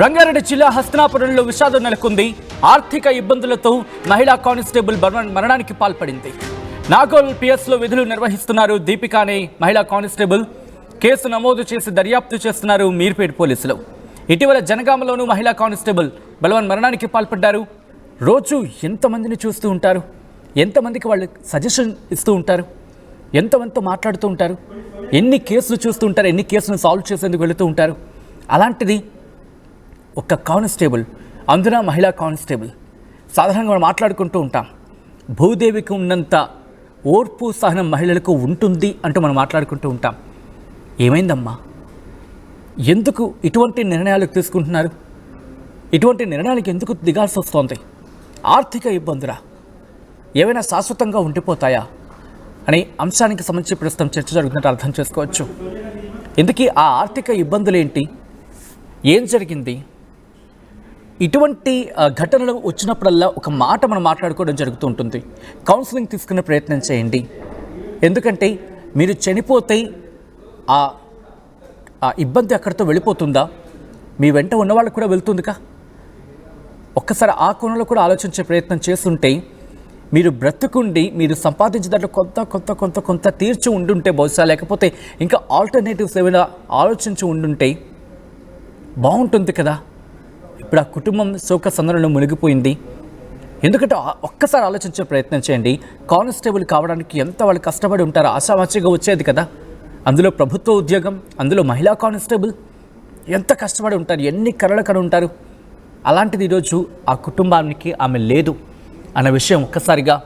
రంగారెడ్డి జిల్లా హస్తనాపురంలో విషాదం నెలకొంది. ఆర్థిక ఇబ్బందులతో మహిళా కానిస్టేబుల్ మరణానికి పాల్పడింది. నాగోల్ పిఎస్లో విధులు నిర్వహిస్తున్నారు దీపిక అనే మహిళా కానిస్టేబుల్. కేసు నమోదు చేసి దర్యాప్తు చేస్తున్నారు మీర్పేట్ పోలీసులు. ఇటీవల జనగామలోనూ మహిళా కానిస్టేబుల్ బలవన్ మరణానికి పాల్పడ్డారు. రోజు ఎంతమందిని చూస్తూ ఉంటారు, ఎంతమందికి వాళ్ళు సజెషన్ ఇస్తూ ఉంటారు, ఎంతమందితో మాట్లాడుతూ ఉంటారు, ఎన్ని కేసులు చూస్తూ ఉంటారు, ఎన్ని కేసులను సాల్వ్ చేసేందుకు వెళుతూ ఉంటారు. అలాంటిది ఒక కానిస్టేబుల్, అందున మహిళా కానిస్టేబుల్. సాధారణంగా మనం మాట్లాడుకుంటూ ఉంటాం, భూదేవికి ఉన్నంత ఓర్పు సహనం మహిళలకు ఉంటుంది అంటూ మనం మాట్లాడుకుంటూ ఉంటాం. ఏమైందమ్మా, ఎందుకు ఇటువంటి నిర్ణయాలు తీసుకుంటున్నారు, ఇటువంటి నిర్ణయాలకు ఎందుకు దిగాల్సి వస్తోంది? ఆర్థిక ఇబ్బందులా, ఏవైనా శాశ్వతంగా ఉండిపోతాయా అనే అంశానికి సంబంధించి ప్రస్తుతం చర్చ జరుగుతున్నట్టు అర్థం చేసుకోవచ్చు. ఇందుకీ ఆ ఆర్థిక ఇబ్బందులు ఏంటి, ఏం జరిగింది? ఇటువంటి ఘటనలు వచ్చినప్పుడల్లా ఒక మాట మనం మాట్లాడుకోవడం జరుగుతూ ఉంటుంది. కౌన్సిలింగ్ తీసుకునే ప్రయత్నం చేయండి. ఎందుకంటే మీరు చనిపోతే ఆ ఇబ్బంది అక్కడితో వెళ్ళిపోతుందా, మీ వెంట ఉన్నవాళ్ళకు కూడా వెళ్తుందికా? ఒక్కసారి ఆ కోణంలో కూడా ఆలోచించే ప్రయత్నం చేస్తుంటే, మీరు బ్రతుకుండి మీరు సంపాదించిన దాంట్లో కొంత కొంత కొంత కొంత తీర్చి ఉండుంటే బహుశా, లేకపోతే ఇంకా ఆల్టర్నేటివ్స్ ఏమైనా ఆలోచించి ఉండుంటే బాగుంటుంది కదా. ఇప్పుడు ఆ కుటుంబం శోక సందర్భంలో మునిగిపోయింది. ఎందుకంటే ఒక్కసారి ఆలోచించే ప్రయత్నం చేయండి. కానిస్టేబుల్ కావడానికి ఎంత వాళ్ళు కష్టపడి ఉంటారో, ఆశామాచిగా వచ్చేది కదా. అందులో ప్రభుత్వ ఉద్యోగం, అందులో మహిళా కానిస్టేబుల్ ఎంత కష్టపడి ఉంటారు, ఎన్ని కలలు కడ ఉంటారు. అలాంటిది ఈరోజు ఆ కుటుంబానికి ఆమె లేదు అన్న విషయం ఒక్కసారిగా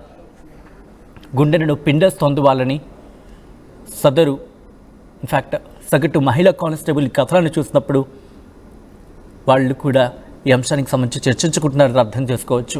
గుండెను పిండేస్తోంది వాళ్ళని. సదరు ఇన్ఫ్యాక్ట్ సగటు మహిళా కానిస్టేబుల్ కథలను చూసినప్పుడు వాళ్ళు కూడా ఈ అంశానికి సంబంధించి చర్చించుకుంటున్నారని అర్థం చేసుకోవచ్చు.